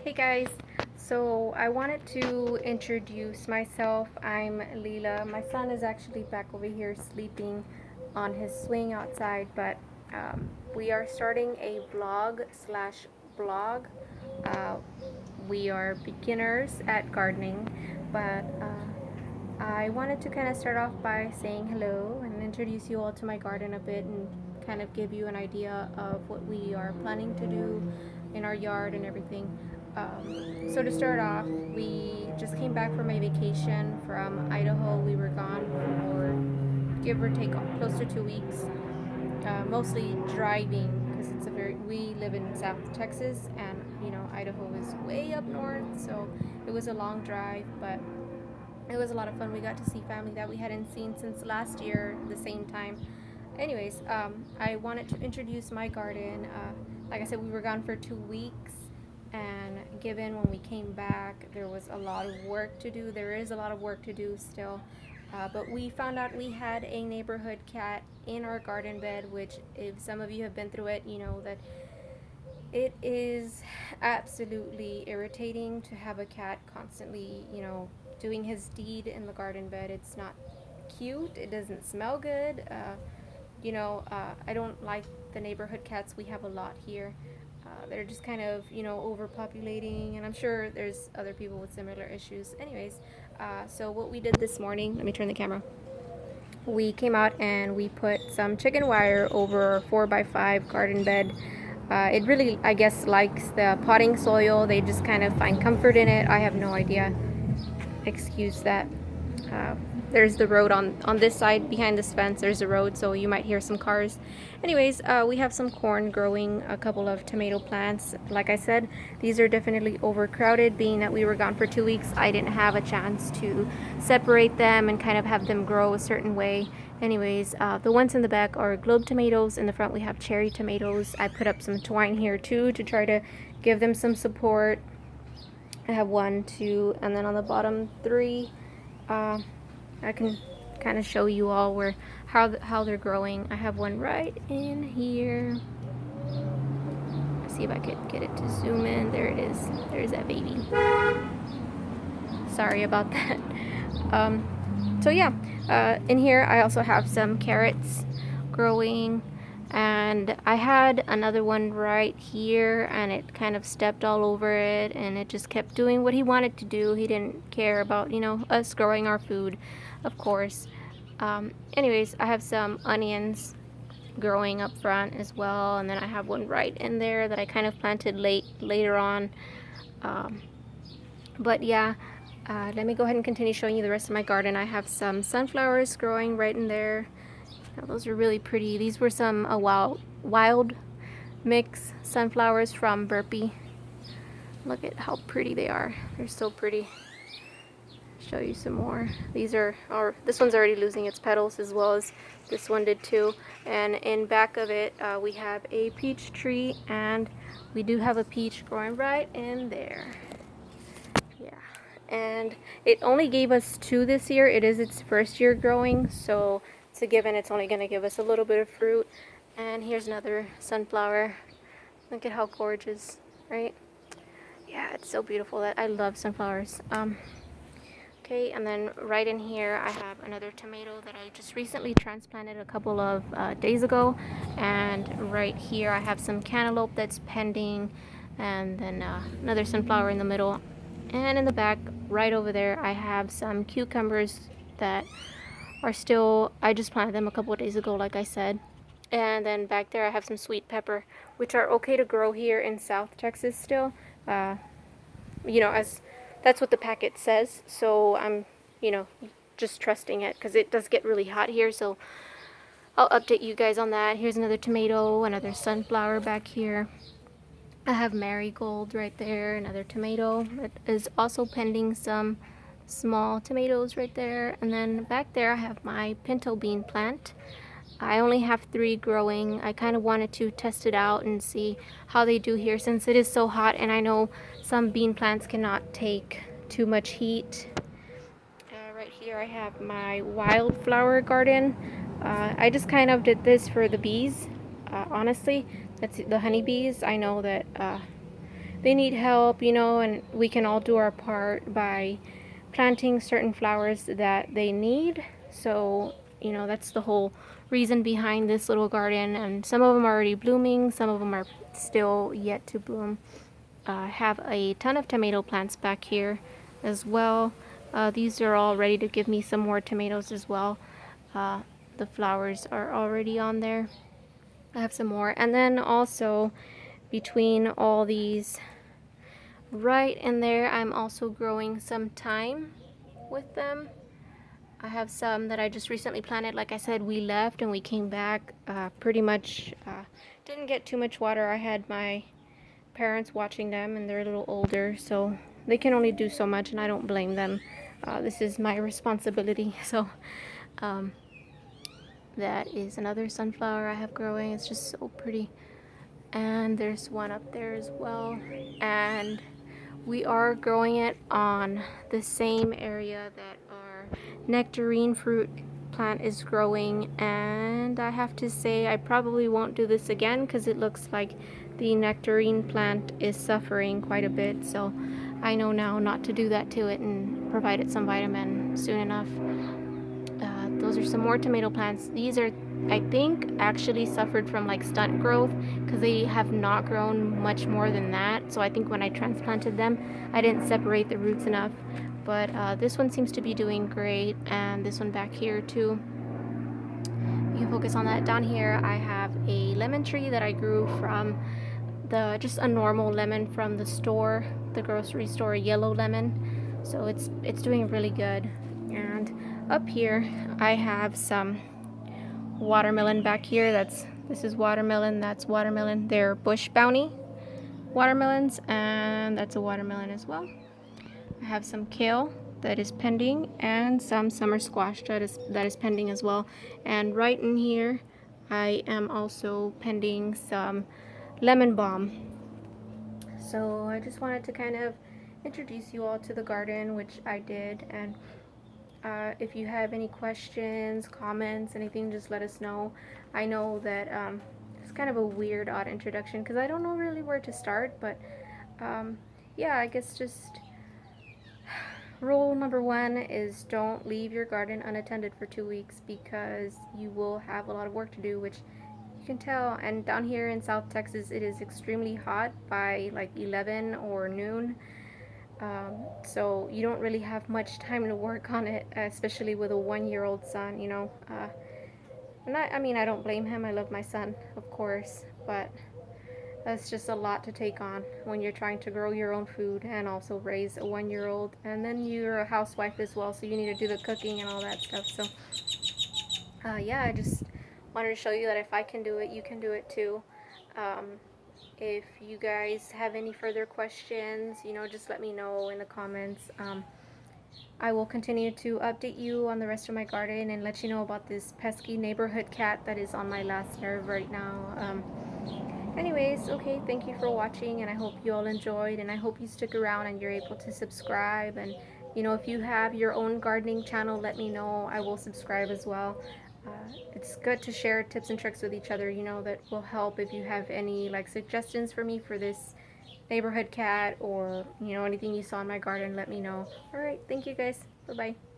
Hey guys, so I wanted to introduce myself. I'm Leela. My son is actually back over here sleeping on his swing outside, but we are starting a vlog slash blog. Uh, we are beginners at gardening, but I wanted to kind of start off by saying hello and introduce you all to my garden a bit and kind of give you an idea of what we are planning to do in our yard and everything. So to start off, we just came back from a vacation from Idaho. We were gone for give or take close to 2 weeks, mostly driving because we live in South Texas and Idaho is way up north, so it was a long drive, but it was a lot of fun. We got to see family that we hadn't seen since last year, the same time. Anyways, I wanted to introduce my garden. Like I said, we were gone for 2 weeks, and given when we came back, there was a lot of work to do. There is a lot of work to do still. But we found out we had a neighborhood cat in our garden bed, which, if some of you have been through it, you know that it is absolutely irritating to have a cat constantly, doing his deed in the garden bed. It's not cute. It doesn't smell good. I don't like the neighborhood cats. We have a lot here. They're just kind of, overpopulating, and I'm sure there's other people with similar issues. Anyways, so what we did this morning, let me turn the camera. We came out and we put some chicken wire over our 4x5 garden bed. It really, I guess, likes the potting soil. They just kind of find comfort in it. I have no idea. Excuse that. Uh, there's the road on this side behind this fence. There's a road, so you might hear some cars. Anyways, we have some corn growing, a couple of tomato plants. Like I said, these are definitely overcrowded. Being that we were gone for 2 weeks, I didn't have a chance to separate them and kind of have them grow a certain way. Anyways, the ones in the back are globe tomatoes. In the front we have cherry tomatoes. I put up some twine here too to try to give them some support. I have 1, 2, and then on the bottom 3, I can kind of show you all how they're growing. I have one right in here. Let's see if I could get it to zoom in. There it is. There's that baby. Sorry about that. So yeah, in here I also have some carrots growing, and I had another one right here and it kind of stepped all over it, and it just kept doing what he wanted to do. He didn't care about, us growing our food, of course. Anyways, I have some onions growing up front as well, and then I have one right in there that I kind of planted later on. But yeah, let me go ahead and continue showing you the rest of my garden. I have some sunflowers growing right in there. Now, those are really pretty. These were some wild mix sunflowers from Burpee. Look at how pretty they are. They're so pretty. Show you some more. These are, or this one's already losing its petals as well as this one did too. And in back of it, we have a peach tree, and we do have a peach growing right in there. Yeah, and it only gave us 2 this year. It is its first year growing, so it's a given it's only going to give us a little bit of fruit. And here's another sunflower. Look at how gorgeous, right? Yeah, it's so beautiful. That I love sunflowers. Okay, and then right in here I have another tomato that I just recently transplanted a couple of days ago. And right here I have some cantaloupe that's pending, and then another sunflower in the middle. And in the back, right over there, I have some cucumbers that are still, I just planted them a couple of days ago, like I said. And then back there I have some sweet pepper, which are okay to grow here in South Texas still. As that's what the packet says, so I'm, just trusting it, because it does get really hot here, so I'll update you guys on that. Here's another tomato, another sunflower back here. I have marigold right there, another tomato that is also pending some small tomatoes right there. And then back there I have my pinto bean plant. I only have 3 growing. I kind of wanted to test it out and see how they do here since it is so hot, and I know some bean plants cannot take too much heat. Right here I have my wildflower garden. I just kind of did this for the bees, honestly. That's the honeybees. I know that they need help, you know, and we can all do our part by planting certain flowers that they need. So, you know, that's the whole reason behind this little garden. And some of them are already blooming, some of them are still yet to bloom. I have a ton of tomato plants back here as well. These are all ready to give me some more tomatoes as well. Uh, the flowers are already on there. I have some more. And then also between all these, right in there, I'm also growing some thyme with them. I have some that I just recently planted. Like I said, we left and we came back. Pretty much didn't get too much water. I had my parents watching them and they're a little older, so they can only do so much, and I don't blame them. This is my responsibility. So that is another sunflower I have growing. It's just so pretty. And there's one up there as well. And we are growing it on the same area that our nectarine fruit plant is growing, and I have to say I probably won't do this again because it looks like the nectarine plant is suffering quite a bit, so I know now not to do that to it and provide it some vitamin soon enough. Those are some more tomato plants. These are, I think, actually suffered from like stunt growth because they have not grown much more than that. So I think when I transplanted them, I didn't separate the roots enough. But this one seems to be doing great, and this one back here too. You can focus on that. Down here I have a lemon tree that I grew from just a normal lemon from the store, the grocery store, yellow lemon. So it's doing really good. And up here I have some watermelon back here. This is watermelon, that's watermelon. They're Bush Bounty watermelons, and that's a watermelon as well. I have some kale that is pending, and some summer squash that is pending as well. And right in here I am also pending some lemon balm. So I just wanted to kind of introduce you all to the garden, which I did. And if you have any questions, comments, anything, just let us know. I know that it's kind of a weird, odd introduction because I don't know really where to start, but yeah, I guess just rule number one is don't leave your garden unattended for 2 weeks because you will have a lot of work to do, which you can tell. And down here in South Texas, it is extremely hot by like 11 or noon. So you don't really have much time to work on it, especially with a 1-year-old son, you know. And I mean, I don't blame him. I love my son, of course, but that's just a lot to take on when you're trying to grow your own food and also raise a 1-year-old. And then you're a housewife as well, so you need to do the cooking and all that stuff. So yeah, I just wanted to show you that if I can do it, you can do it too. If you guys have any further questions, you know, just let me know in the comments. I will continue to update you on the rest of my garden and let you know about this pesky neighborhood cat that is on my last nerve right now. Anyways, okay, thank you for watching, and I hope you all enjoyed, and I hope you stick around and you're able to subscribe. And you know, if you have your own gardening channel, let me know. I will subscribe as well. It's good to share tips and tricks with each other, you know, that will help. If you have any like suggestions for me for this neighborhood cat, or you know, anything you saw in my garden, let me know. All right, thank you guys. Bye bye.